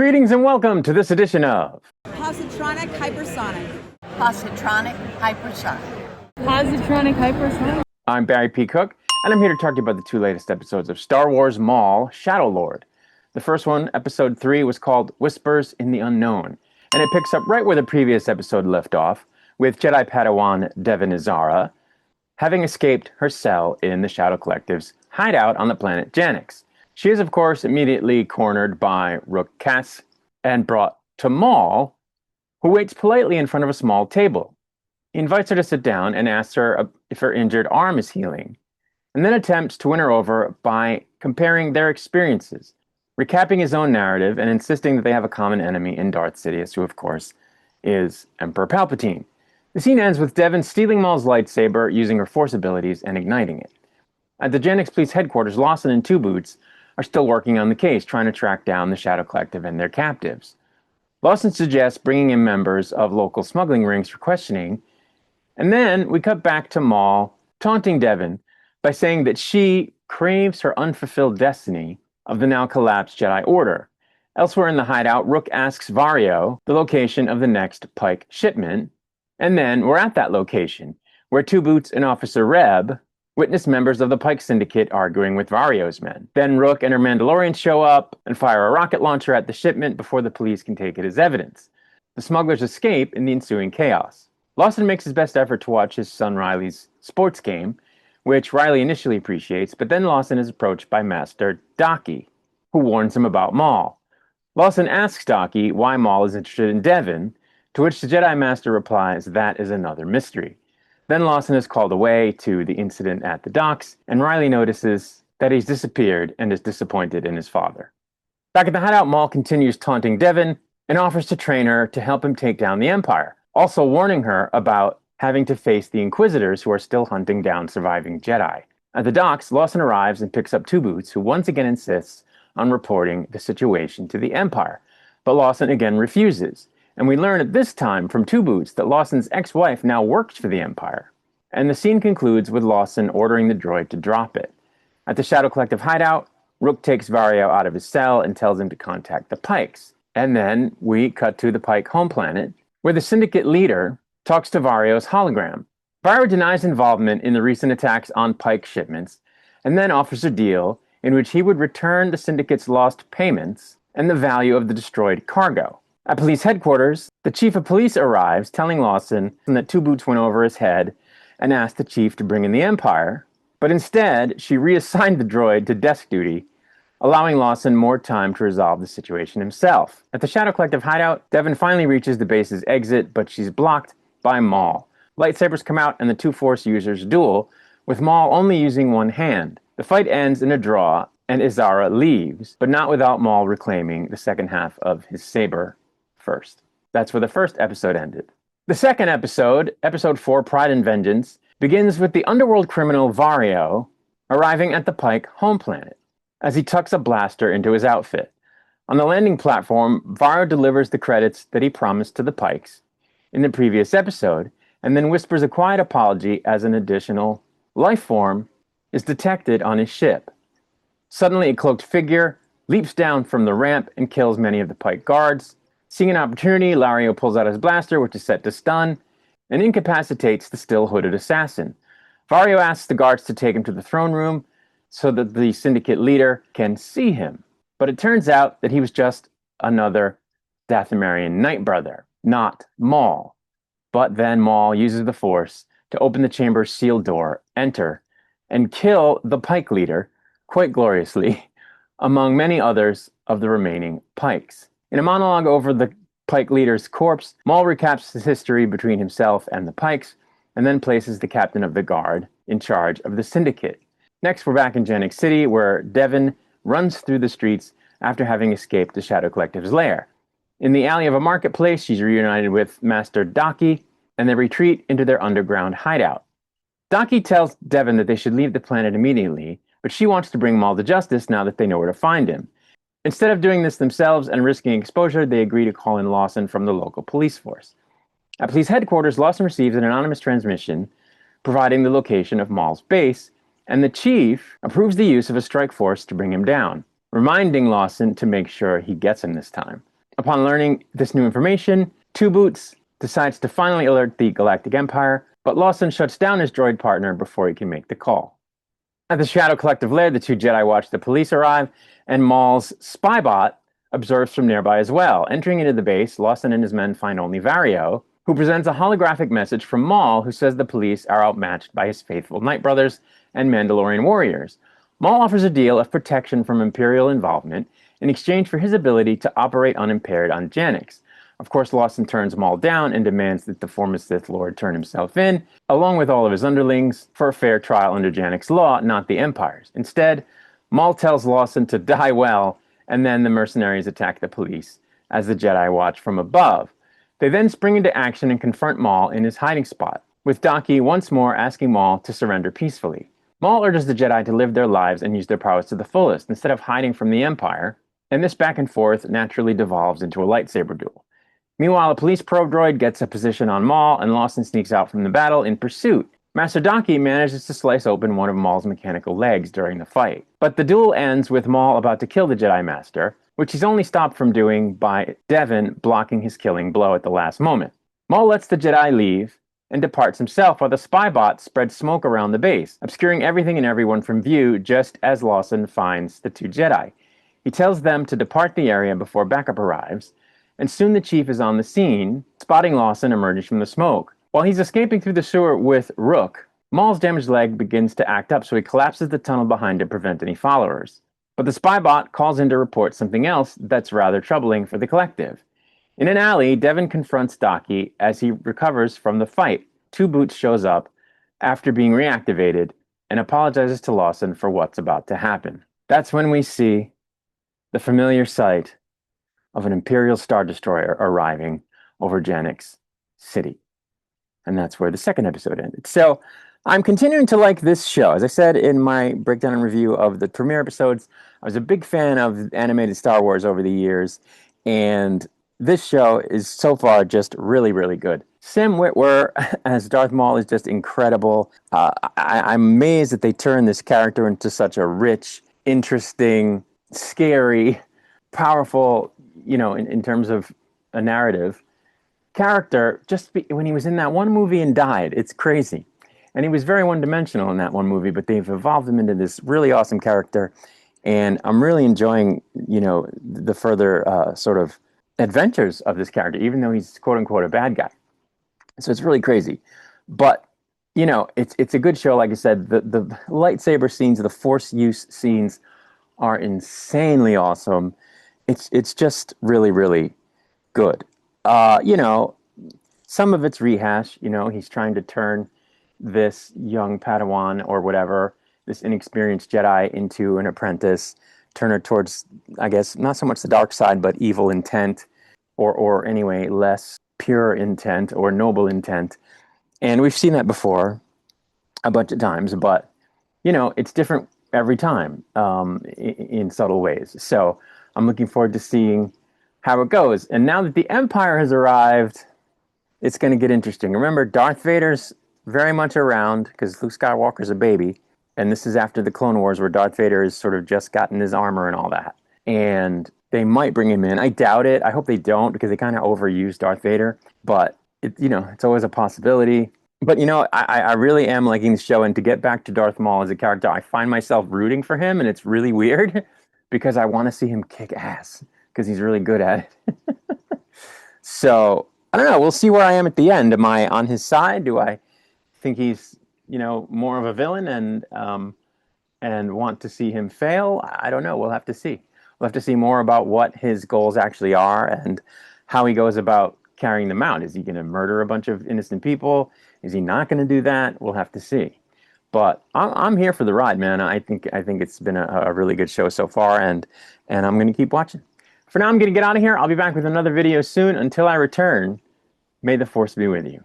Greetings and welcome to this edition of Positronic Hypersonic. Positronic Hypersonic. Positronic Hypersonic. I'm Barry P. Cook, and I'm here to talk to you about the two latest episodes of Star Wars Maul, Shadow Lord. The first one, episode 3, was called Whispers in the Unknown, and it picks up right where the previous episode left off, with Jedi Padawan Devin Izara having escaped her cell in the Shadow Collective's hideout on the planet Janix. She is, of course, immediately cornered by Rook Cass and brought to Maul, who waits politely in front of a small table. He invites her to sit down and asks her if her injured arm is healing, and then attempts to win her over by comparing their experiences, recapping his own narrative and insisting that they have a common enemy in Darth Sidious, who, of course, is Emperor Palpatine. The scene ends with Devin stealing Maul's lightsaber, using her Force abilities, and igniting it. At the Janix Police headquarters, Lawson and Two Boots are still working on the case, trying to track down the Shadow Collective and their captives. Lawson suggests bringing in members of local smuggling rings for questioning, and then we cut back to Maul taunting Devin by saying that she craves her unfulfilled destiny of the now collapsed Jedi Order. Elsewhere in the hideout, Rook asks Vario the location of the next Pike shipment, and then we're at that location, where Two Boots and Officer Reb witness members of the Pike Syndicate arguing with Vario's men. Then Rook and her Mandalorians show up and fire a rocket launcher at the shipment before the police can take it as evidence. The smugglers escape in the ensuing chaos. Lawson makes his best effort to watch his son Riley's sports game, which Riley initially appreciates, but then Lawson is approached by Master Daki, who warns him about Maul. Lawson asks Daki why Maul is interested in Devin, to which the Jedi Master replies that is another mystery. Then Lawson is called away to the incident at the docks, and Riley notices that he's disappeared and is disappointed in his father. Back at the hideout, Maul continues taunting Devin and offers to train her to help him take down the Empire, also warning her about having to face the Inquisitors who are still hunting down surviving Jedi. At the docks, Lawson arrives and picks up Two Boots, who once again insists on reporting the situation to the Empire, but Lawson again refuses. And we learn at this time from Two Boots that Lawson's ex-wife now works for the Empire. And the scene concludes with Lawson ordering the droid to drop it. At the Shadow Collective hideout, Rook takes Vario out of his cell and tells him to contact the Pikes. And then we cut to the Pike home planet, where the Syndicate leader talks to Vario's hologram. Vario denies involvement in the recent attacks on Pike shipments, and then offers a deal in which he would return the Syndicate's lost payments and the value of the destroyed cargo. At police headquarters, the chief of police arrives, telling Lawson that Two Boots went over his head and asked the chief to bring in the Empire, but instead she reassigned the droid to desk duty, allowing Lawson more time to resolve the situation himself. At the Shadow Collective hideout, Devin finally reaches the base's exit, but she's blocked by Maul. Lightsabers come out and the two Force users duel, with Maul only using one hand. The fight ends in a draw, and Izara leaves, but not without Maul reclaiming the second half of his saber first. That's where the first episode ended. The second episode, episode 4, Pride and Vengeance, begins with the underworld criminal Vario arriving at the Pike home planet as he tucks a blaster into his outfit. On the landing platform, Vario delivers the credits that he promised to the Pikes in the previous episode, and then whispers a quiet apology as an additional life form is detected on his ship. Suddenly, a cloaked figure leaps down from the ramp and kills many of the Pike guards. Seeing an opportunity, Lario pulls out his blaster, which is set to stun, and incapacitates the still hooded assassin. Vario asks the guards to take him to the throne room so that the Syndicate leader can see him. But it turns out that he was just another Dathomirian Night Brother, not Maul. But then Maul uses the Force to open the chamber's sealed door, enter, and kill the Pike leader, quite gloriously, among many others of the remaining Pikes. In a monologue over the Pike leader's corpse, Maul recaps his history between himself and the Pikes, and then places the captain of the guard in charge of the Syndicate. Next, we're back in Janix City, where Devin runs through the streets after having escaped the Shadow Collective's lair. In the alley of a marketplace, she's reunited with Master Daki, and they retreat into their underground hideout. Daki tells Devin that they should leave the planet immediately, but she wants to bring Maul to justice now that they know where to find him. Instead of doing this themselves and risking exposure, they agree to call in Lawson from the local police force. At police headquarters, Lawson receives an anonymous transmission providing the location of Maul's base, and the chief approves the use of a strike force to bring him down, reminding Lawson to make sure he gets him this time. Upon learning this new information, Two Boots decides to finally alert the Galactic Empire, but Lawson shuts down his droid partner before he can make the call. At the Shadow Collective lair, the two Jedi watch the police arrive, and Maul's spybot observes from nearby as well. Entering into the base, Lawson and his men find only Vario, who presents a holographic message from Maul, who says the police are outmatched by his faithful Night Brothers and Mandalorian warriors. Maul offers a deal of protection from Imperial involvement in exchange for his ability to operate unimpaired on Janix. Of course, Lawson turns Maul down and demands that the former Sith Lord turn himself in, along with all of his underlings, for a fair trial under Janix law, not the Empire's. Instead, Maul tells Lawson to die well, and then the mercenaries attack the police as the Jedi watch from above. They then spring into action and confront Maul in his hiding spot, with Daki once more asking Maul to surrender peacefully. Maul urges the Jedi to live their lives and use their powers to the fullest, instead of hiding from the Empire, and this back and forth naturally devolves into a lightsaber duel. Meanwhile, a police probe droid gets a position on Maul, and Lawson sneaks out from the battle in pursuit. Master Daki manages to slice open one of Maul's mechanical legs during the fight. But the duel ends with Maul about to kill the Jedi Master, which he's only stopped from doing by Devin blocking his killing blow at the last moment. Maul lets the Jedi leave and departs himself while the spybot spreads smoke around the base, obscuring everything and everyone from view just as Lawson finds the two Jedi. He tells them to depart the area before backup arrives, and soon the chief is on the scene, spotting Lawson emerging from the smoke. While he's escaping through the sewer with Rook, Maul's damaged leg begins to act up, so he collapses the tunnel behind to prevent any followers. But the spybot calls in to report something else that's rather troubling for the collective. In an alley, Devin confronts Daki as he recovers from the fight. Two Boots shows up after being reactivated and apologizes to Lawson for what's about to happen. That's when we see the familiar sight of an Imperial Star Destroyer arriving over Janix City. And that's where the second episode ended. So I'm continuing to like this show. As I said in my breakdown and review of the premiere episodes, I was a big fan of animated Star Wars over the years, and this show is so far just really, really good. Sam Witwer as Darth Maul is just incredible. I'm amazed that they turned this character into such a rich, interesting, scary, powerful, in terms of a narrative character, when he was in that one movie and died. It's crazy. And he was very one-dimensional in that one movie, but they've evolved him into this really awesome character. And I'm really enjoying, the further sort of adventures of this character, even though he's quote-unquote a bad guy. So it's really crazy. But, it's a good show. Like I said, the lightsaber scenes, the force use scenes are insanely awesome. It's just really, really good. Some of it's rehash. He's trying to turn this young Padawan or whatever, this inexperienced Jedi, into an apprentice, turn her towards, I guess, not so much the dark side, but evil intent, or anyway, less pure intent or noble intent. And we've seen that before a bunch of times, but, it's different every time in subtle ways. So I'm looking forward to seeing how it goes. And now that the Empire has arrived, it's going to get interesting. Remember, Darth Vader's very much around because Luke Skywalker's a baby. And this is after the Clone Wars where Darth Vader has sort of just gotten his armor and all that. And they might bring him in. I doubt it. I hope they don't because they kind of overuse Darth Vader. But, it's always a possibility. But, I really am liking the show. And to get back to Darth Maul as a character, I find myself rooting for him. And it's really weird because I want to see him kick ass because he's really good at it. So, I don't know. We'll see where I am at the end. Am I on his side? Do I think he's, more of a villain and want to see him fail? I don't know. We'll have to see. We'll have to see more about what his goals actually are and how he goes about carrying them out. Is he going to murder a bunch of innocent people? Is he not going to do that? We'll have to see. But I'm here for the ride, man. I think it's been a really good show so far, and I'm going to keep watching. For now, I'm going to get out of here. I'll be back with another video soon. Until I return, may the Force be with you.